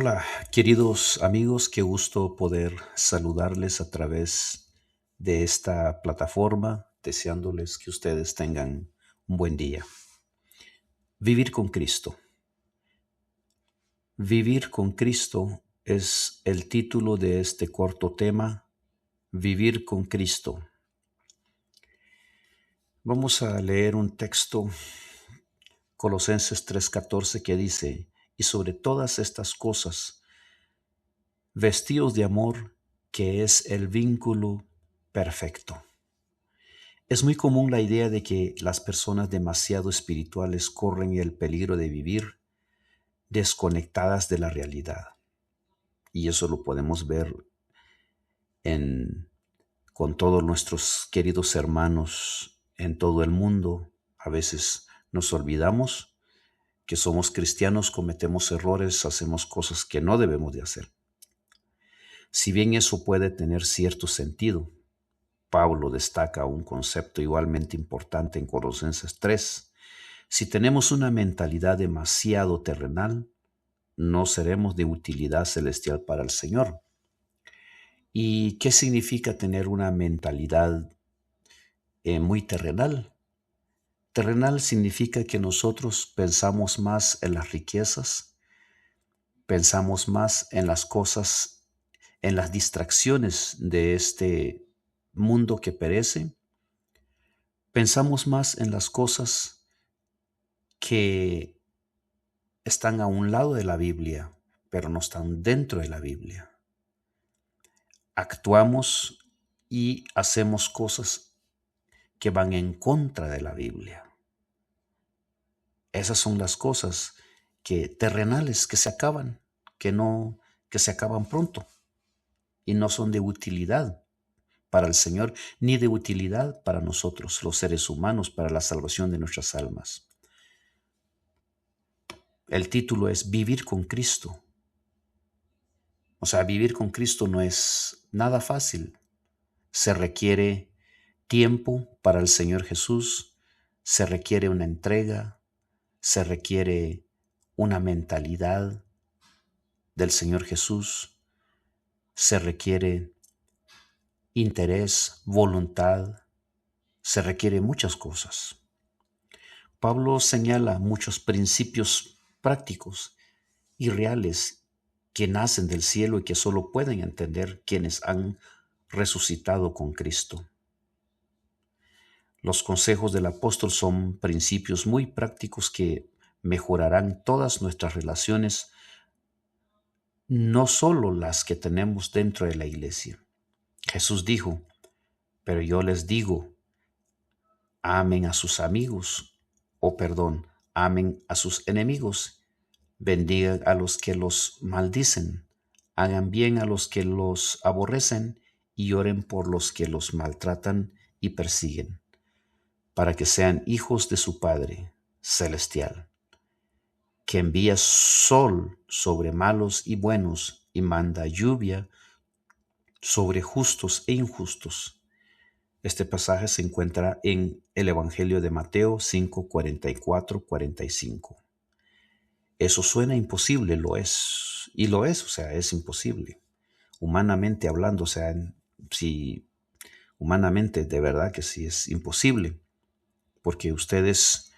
Hola, queridos amigos, qué gusto poder saludarles a través de esta plataforma, deseándoles que ustedes tengan un buen día. Vivir con Cristo. Vivir con Cristo es el título de este corto tema, Vivir con Cristo. Vamos a leer un texto, Colosenses 3:14, que dice: y sobre todas estas cosas, vestíos de amor, que es el vínculo perfecto. Es muy común la idea de que las personas demasiado espirituales corren el peligro de vivir desconectadas de la realidad. Y eso lo podemos ver con todos nuestros queridos hermanos en todo el mundo. A veces nos olvidamos que somos cristianos, cometemos errores, hacemos cosas que no debemos de hacer. Si bien eso puede tener cierto sentido, Pablo destaca un concepto igualmente importante en Colosenses 3. Si tenemos una mentalidad demasiado terrenal, no seremos de utilidad celestial para el Señor. ¿Y qué significa tener una mentalidad muy terrenal? Terrenal significa que nosotros pensamos más en las riquezas, pensamos más en las cosas, en las distracciones de este mundo que perece, pensamos más en las cosas que están a un lado de la Biblia, pero no están dentro de la Biblia. Actuamos y hacemos cosas que van en contra de la Biblia. Esas son las cosas terrenales que se acaban, que se acaban pronto y no son de utilidad para el Señor ni de utilidad para nosotros, los seres humanos, para la salvación de nuestras almas. El título es Vivir con Cristo. O sea, vivir con Cristo no es nada fácil. Se requiere tiempo para el Señor Jesús, se requiere una entrega, se requiere una mentalidad del Señor Jesús, se requiere interés, voluntad, se requiere muchas cosas. Pablo señala muchos principios prácticos y reales que nacen del cielo y que solo pueden entender quienes han resucitado con Cristo. Los consejos del apóstol son principios muy prácticos que mejorarán todas nuestras relaciones, no solo las que tenemos dentro de la iglesia. Jesús dijo: pero yo les digo, amen a sus amigos, amen a sus enemigos, bendigan a los que los maldicen, hagan bien a los que los aborrecen y oren por los que los maltratan y persiguen, para que sean hijos de su Padre celestial, que envía sol sobre malos y buenos y manda lluvia sobre justos e injustos. Este pasaje se encuentra en el Evangelio de Mateo 5, 44, 45. Eso suena imposible, lo es, y lo es, o sea, es imposible. Humanamente hablando, o sea, si humanamente de verdad que sí es imposible, porque ustedes,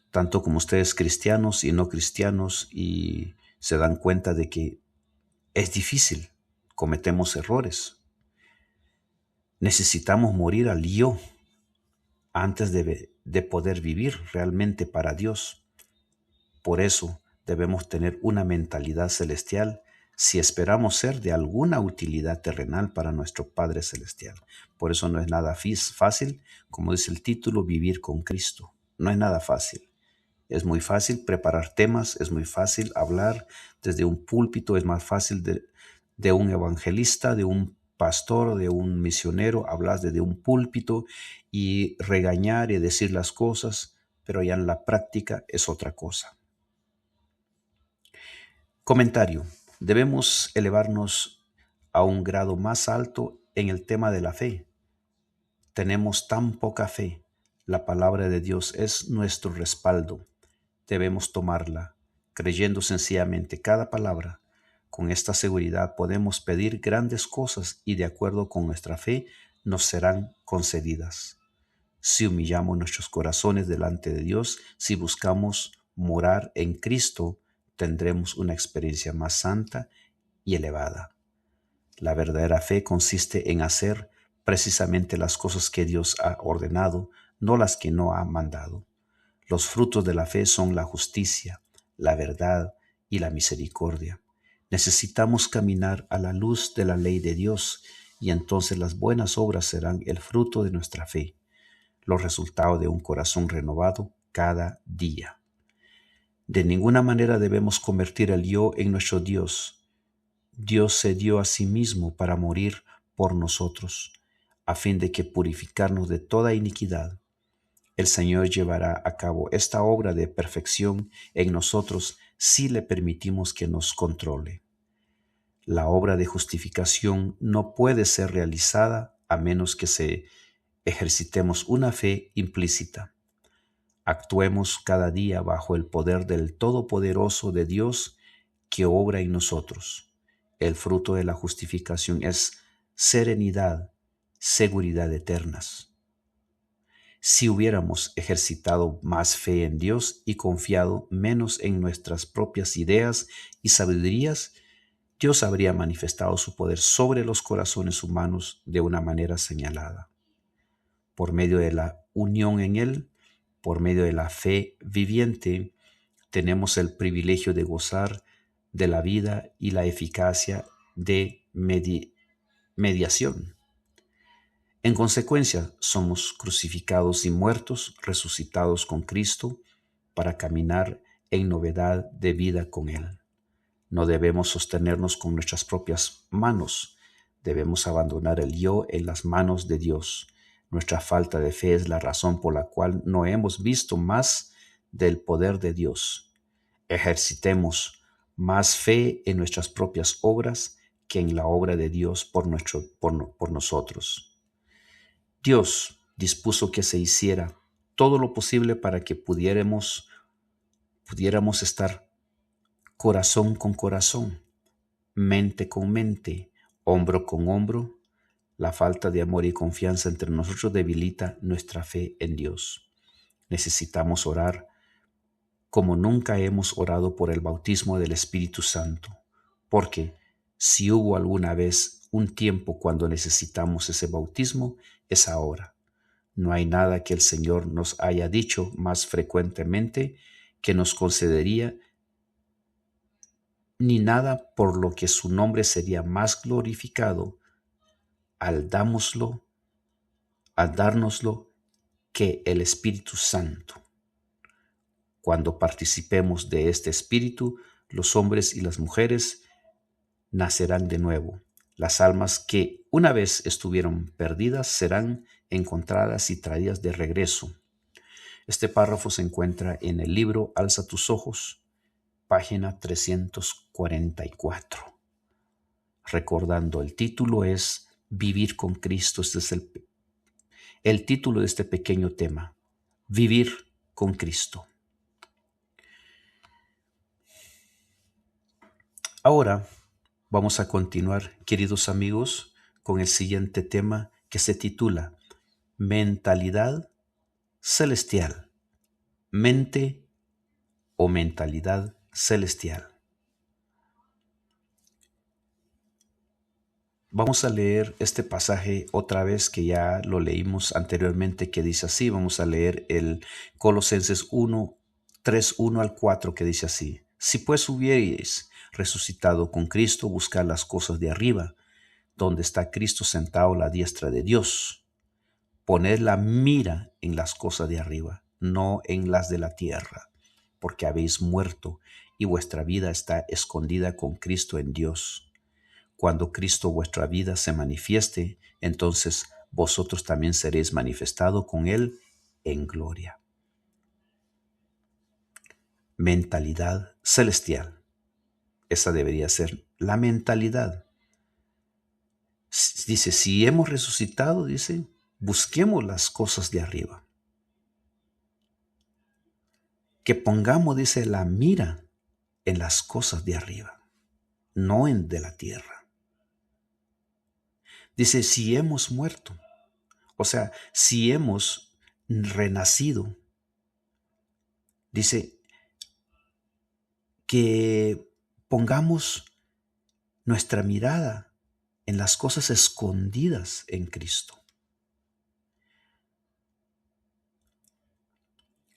tanto como ustedes cristianos y no cristianos, y se dan cuenta de que es difícil, cometemos errores. Necesitamos morir al yo antes de poder vivir realmente para Dios. Por eso debemos tener una mentalidad celestial si esperamos ser de alguna utilidad terrenal para nuestro Padre Celestial. Por eso no es nada fácil, como dice el título, vivir con Cristo. No es nada fácil. Es muy fácil preparar temas, es muy fácil hablar desde un púlpito, es más fácil de un evangelista, de un pastor, de un misionero, hablar desde un púlpito y regañar y decir las cosas, pero ya en la práctica es otra cosa. Comentario. Debemos elevarnos a un grado más alto en el tema de la fe. Tenemos tan poca fe. La palabra de Dios es nuestro respaldo. Debemos tomarla, creyendo sencillamente cada palabra, Con esta seguridad podemos pedir grandes cosas y de acuerdo con nuestra fe nos serán concedidas. Si humillamos nuestros corazones delante de Dios, si buscamos morar en Cristo, tendremos una experiencia más santa y elevada. La verdadera fe consiste en hacer precisamente las cosas que Dios ha ordenado, no las que no ha mandado. Los frutos de la fe son la justicia, la verdad y la misericordia. Necesitamos caminar a la luz de la ley de Dios y entonces las buenas obras serán el fruto de nuestra fe, los resultados de un corazón renovado cada día. De ninguna manera debemos convertir el yo en nuestro Dios. Dios se dio a sí mismo para morir por nosotros, a fin de que purificarnos de toda iniquidad. El Señor llevará a cabo esta obra de perfección en nosotros si le permitimos que nos controle. La obra de justificación no puede ser realizada a menos que ejercitemos una fe implícita. Actuemos cada día bajo el poder del Todopoderoso de Dios que obra en nosotros. El fruto de la justificación es serenidad, seguridad eternas. Si hubiéramos ejercitado más fe en Dios y confiado menos en nuestras propias ideas y sabidurías, Dios habría manifestado su poder sobre los corazones humanos de una manera señalada. Por medio de la unión en Él, por medio de la fe viviente, tenemos el privilegio de gozar de la vida y la eficacia de mediación. En consecuencia, somos crucificados y muertos, resucitados con Cristo, para caminar en novedad de vida con Él. No debemos sostenernos con nuestras propias manos, debemos abandonar el yo en las manos de Dios. Nuestra falta de fe es la razón por la cual no hemos visto más del poder de Dios. Ejercitemos más fe en nuestras propias obras que en la obra de Dios por nosotros. Dios dispuso que se hiciera todo lo posible para que pudiéramos estar corazón con corazón, mente con mente, hombro con hombro. La falta de amor y confianza entre nosotros debilita nuestra fe en Dios. Necesitamos orar como nunca hemos orado por el bautismo del Espíritu Santo, porque si hubo alguna vez un tiempo cuando necesitamos ese bautismo, es ahora. No hay nada que el Señor nos haya dicho más frecuentemente que nos concedería, ni nada por lo que su nombre sería más glorificado al dárnoslo que el Espíritu Santo. Cuando participemos de este Espíritu, los hombres y las mujeres nacerán de nuevo. Las almas que una vez estuvieron perdidas serán encontradas y traídas de regreso. Este párrafo se encuentra en el libro Alza tus ojos, página 344. Recordando, el título es Vivir con Cristo. Este es el título de este pequeño tema, Vivir con Cristo. Ahora vamos a continuar, queridos amigos, con el siguiente tema que se titula Mentalidad celestial. Mente o mentalidad celestial. Vamos a leer este pasaje otra vez que ya lo leímos anteriormente, que dice así. Vamos a leer el Colosenses 3:1 al 4, que dice así. Si pues hubierais resucitado con Cristo, buscad las cosas de arriba, donde está Cristo sentado a la diestra de Dios. Poned la mira en las cosas de arriba, no en las de la tierra, porque habéis muerto y vuestra vida está escondida con Cristo en Dios. Cuando Cristo vuestra vida se manifieste, entonces vosotros también seréis manifestados con Él en gloria. Mentalidad celestial. Esa debería ser la mentalidad. Dice, si hemos resucitado, dice, busquemos las cosas de arriba. Que pongamos, dice, la mira en las cosas de arriba. no en de la tierra. Dice, si hemos muerto, o sea, si hemos renacido, dice que pongamos nuestra mirada en las cosas escondidas en Cristo.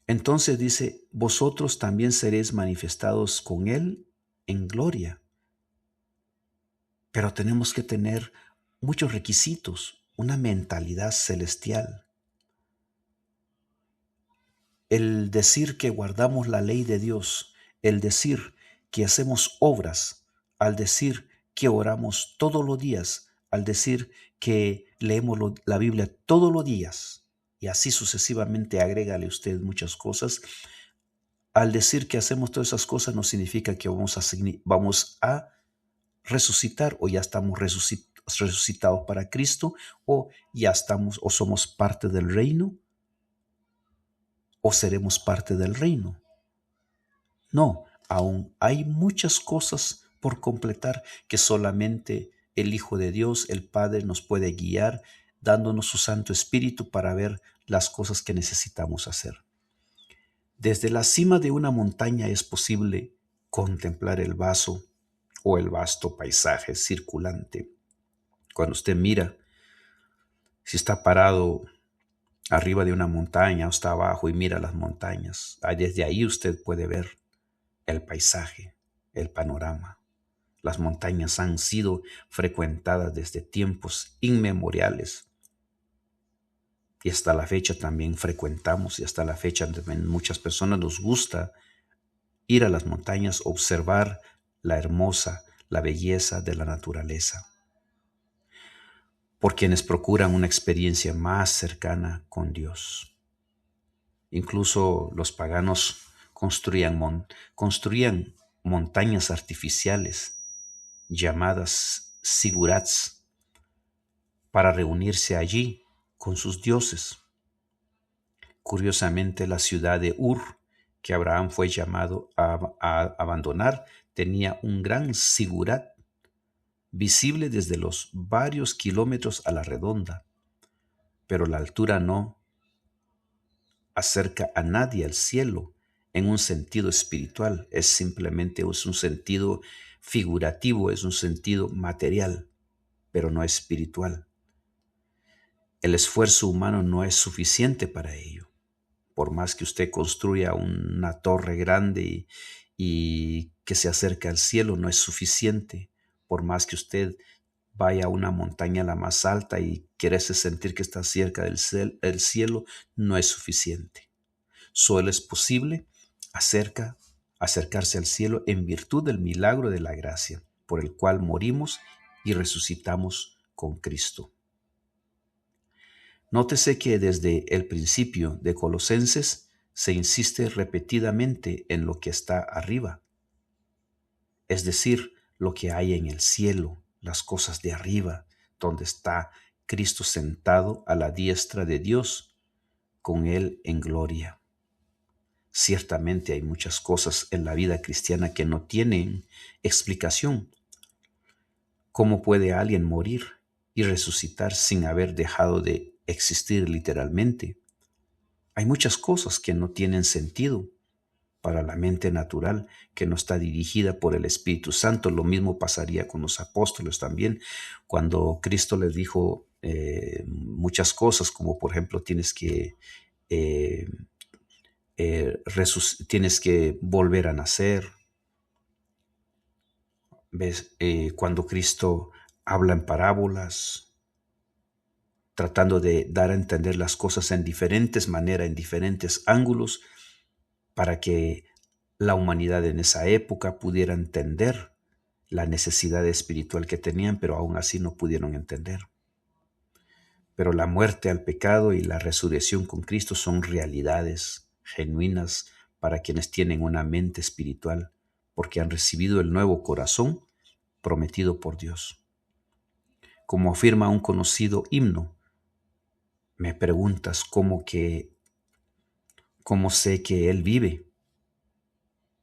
Entonces dice, vosotros también seréis manifestados con Él en gloria. Pero tenemos que tener muchos requisitos, una mentalidad celestial. El decir que guardamos la ley de Dios, el decir que hacemos obras, al decir que oramos todos los días, al decir que leemos la Biblia todos los días, y así sucesivamente agrégale usted muchas cosas. Al decir que hacemos todas esas cosas no significa que vamos a resucitar o ya estamos resucitados para Cristo o ya estamos o somos parte del reino o seremos parte del reino. No, aún hay muchas cosas por completar que solamente el Hijo de Dios, el Padre, nos puede guiar, dándonos su Santo Espíritu para ver las cosas que necesitamos hacer. Desde la cima de una montaña es posible contemplar el vaso o el vasto paisaje circulante. Cuando usted mira, si está parado arriba de una montaña o está abajo y mira las montañas, desde ahí usted puede ver el paisaje, el panorama. Las montañas han sido frecuentadas desde tiempos inmemoriales y hasta la fecha también frecuentamos y hasta la fecha también muchas personas nos gusta ir a las montañas, observar la belleza de la naturaleza. Por quienes procuran una experiencia más cercana con Dios. Incluso los paganos construían montañas artificiales llamadas sigurats para reunirse allí con sus dioses. Curiosamente, la ciudad de Ur, que Abraham fue llamado a abandonar, tenía un gran sigurat visible desde los varios kilómetros a la redonda, pero la altura no acerca a nadie al cielo en un sentido espiritual, es un sentido figurativo, es un sentido material, pero no espiritual. El esfuerzo humano no es suficiente para ello. Por más que usted construya una torre grande y que se acerque al cielo, no es suficiente. Por más que usted vaya a una montaña la más alta y querese sentir que está cerca del cielo, no es suficiente. Solo es posible acercarse al cielo en virtud del milagro de la gracia, por el cual morimos y resucitamos con Cristo. Nótese que desde el principio de Colosenses se insiste repetidamente en lo que está arriba, es decir, lo que hay en el cielo, las cosas de arriba, donde está Cristo sentado a la diestra de Dios, con Él en gloria. Ciertamente hay muchas cosas en la vida cristiana que no tienen explicación. ¿Cómo puede alguien morir y resucitar sin haber dejado de existir literalmente? Hay muchas cosas que no tienen sentido para la mente natural que no está dirigida por el Espíritu Santo. Lo mismo pasaría con los apóstoles también, cuando Cristo les dijo muchas cosas, como por ejemplo eh, tienes que volver a nacer. ¿Ves? Cuando Cristo habla en parábolas, tratando de dar a entender las cosas en diferentes maneras, en diferentes ángulos, para que la humanidad en esa época pudiera entender la necesidad espiritual que tenían, pero aún así no pudieron entender. Pero la muerte al pecado y la resurrección con Cristo son realidades genuinas para quienes tienen una mente espiritual, porque han recibido el nuevo corazón prometido por Dios. Como afirma un conocido himno, me preguntas cómo sé que Él vive,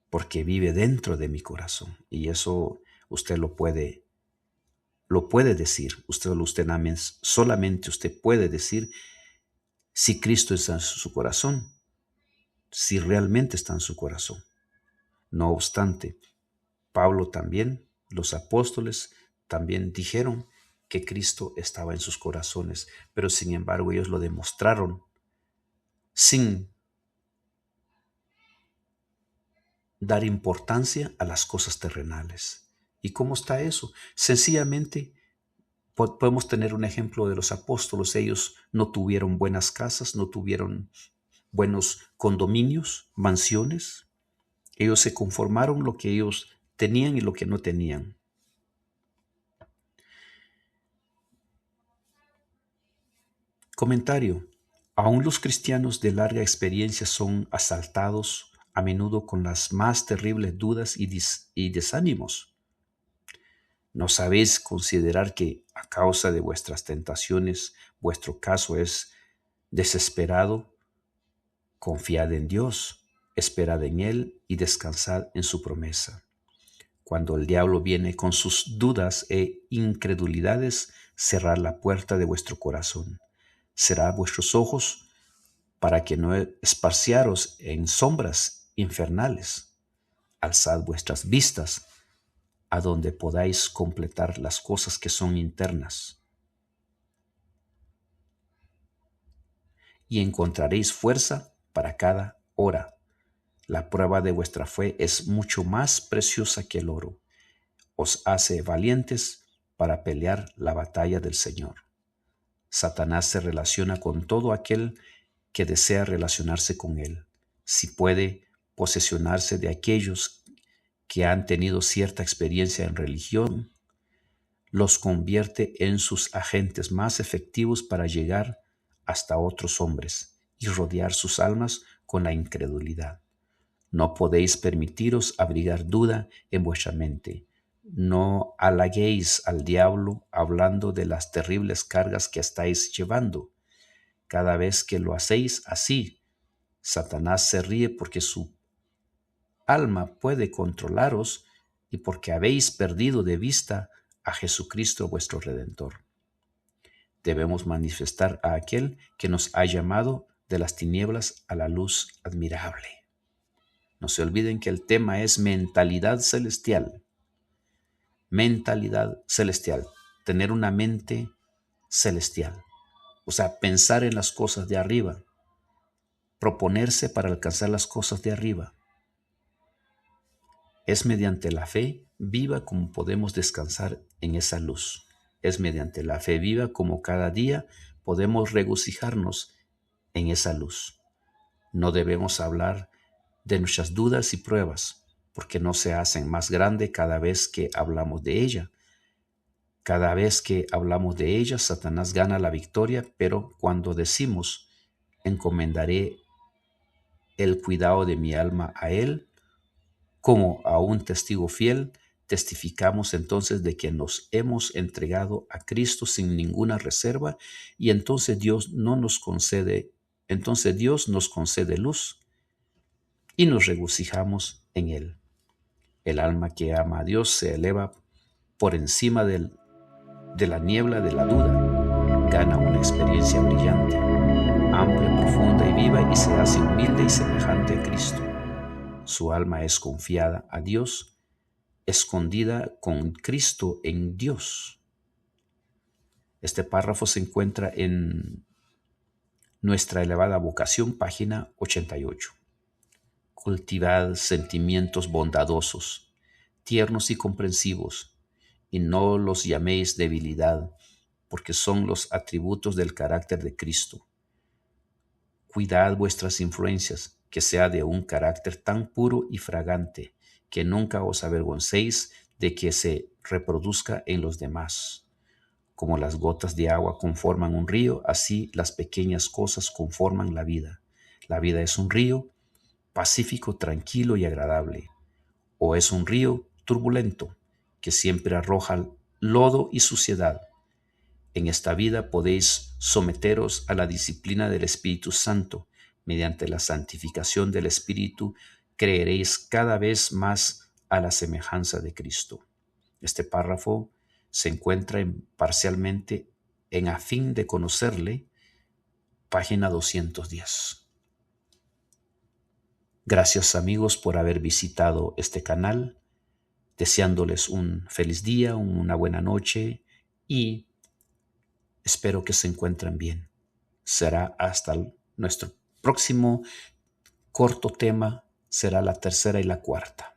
porque vive dentro de mi corazón. Y eso Usted lo puede decir. Solamente usted puede decir si Cristo está en su corazón, si realmente está en su corazón. No obstante, Pablo también, los apóstoles también dijeron que Cristo estaba en sus corazones, pero sin embargo ellos lo demostraron sin dar importancia a las cosas terrenales. ¿Y cómo está eso? Sencillamente podemos tener un ejemplo de los apóstoles. Ellos no tuvieron buenas casas, no tuvieron buenos condominios, mansiones. Ellos se conformaron lo que ellos tenían y lo que no tenían. Comentario. Aún los cristianos de larga experiencia son asaltados a menudo con las más terribles dudas y desánimos. ¿No sabéis considerar que a causa de vuestras tentaciones vuestro caso es desesperado? Confiad en Dios, esperad en Él y descansad en su promesa. Cuando el diablo viene con sus dudas e incredulidades, cerrad la puerta de vuestro corazón. Cerrad vuestros ojos para que no esparciaros en sombras infernales. Alzad vuestras vistas a donde podáis completar las cosas que son internas. Y encontraréis fuerza para cada hora. La prueba de vuestra fe es mucho más preciosa que el oro. Os hace valientes para pelear la batalla del Señor. Satanás se relaciona con todo aquel que desea relacionarse con él. Si puede posesionarse de aquellos que han tenido cierta experiencia en religión, los convierte en sus agentes más efectivos para llegar hasta otros hombres y rodear sus almas con la incredulidad. No podéis permitiros abrigar duda en vuestra mente. No halaguéis al diablo hablando de las terribles cargas que estáis llevando. Cada vez que lo hacéis así, Satanás se ríe porque su alma puede controlaros y porque habéis perdido de vista a Jesucristo vuestro Redentor. Debemos manifestar a aquel que nos ha llamado de las tinieblas a la luz admirable. No se olviden que el tema es mentalidad celestial. Mentalidad celestial. Tener una mente celestial. O sea, pensar en las cosas de arriba. Proponerse para alcanzar las cosas de arriba. Es mediante la fe viva como podemos descansar en esa luz. Es mediante la fe viva como cada día podemos regocijarnos en esa luz. No debemos hablar de nuestras dudas y pruebas, porque no se hacen más grande cada vez que hablamos de ella. Cada vez que hablamos de ella, Satanás gana la victoria, pero cuando decimos, encomendaré el cuidado de mi alma a Él, como a un testigo fiel, testificamos entonces de que nos hemos entregado a Cristo sin ninguna reserva y entonces Dios nos concede luz y nos regocijamos en Él. El alma que ama a Dios se eleva por encima de la niebla de la duda, gana una experiencia brillante, amplia, profunda y viva y se hace humilde y semejante a Cristo. Su alma es confiada a Dios, escondida con Cristo en Dios. Este párrafo se encuentra en Nuestra elevada vocación, página 88. Cultivad sentimientos bondadosos, tiernos y comprensivos, y no los llaméis debilidad, porque son los atributos del carácter de Cristo. Cuidad vuestras influencias, que sea de un carácter tan puro y fragante, que nunca os avergoncéis de que se reproduzca en los demás. Como las gotas de agua conforman un río, así las pequeñas cosas conforman la vida. La vida es un río pacífico, tranquilo y agradable, o es un río turbulento que siempre arroja lodo y suciedad. En esta vida podéis someteros a la disciplina del Espíritu Santo. Mediante la santificación del Espíritu creeréis cada vez más a la semejanza de Cristo. Este párrafo se encuentra parcialmente en A fin de conocerle, página 210. Gracias amigos por haber visitado este canal, deseándoles un feliz día, una buena noche y espero que se encuentren bien. Será hasta nuestro próximo corto tema, será la tercera y la cuarta.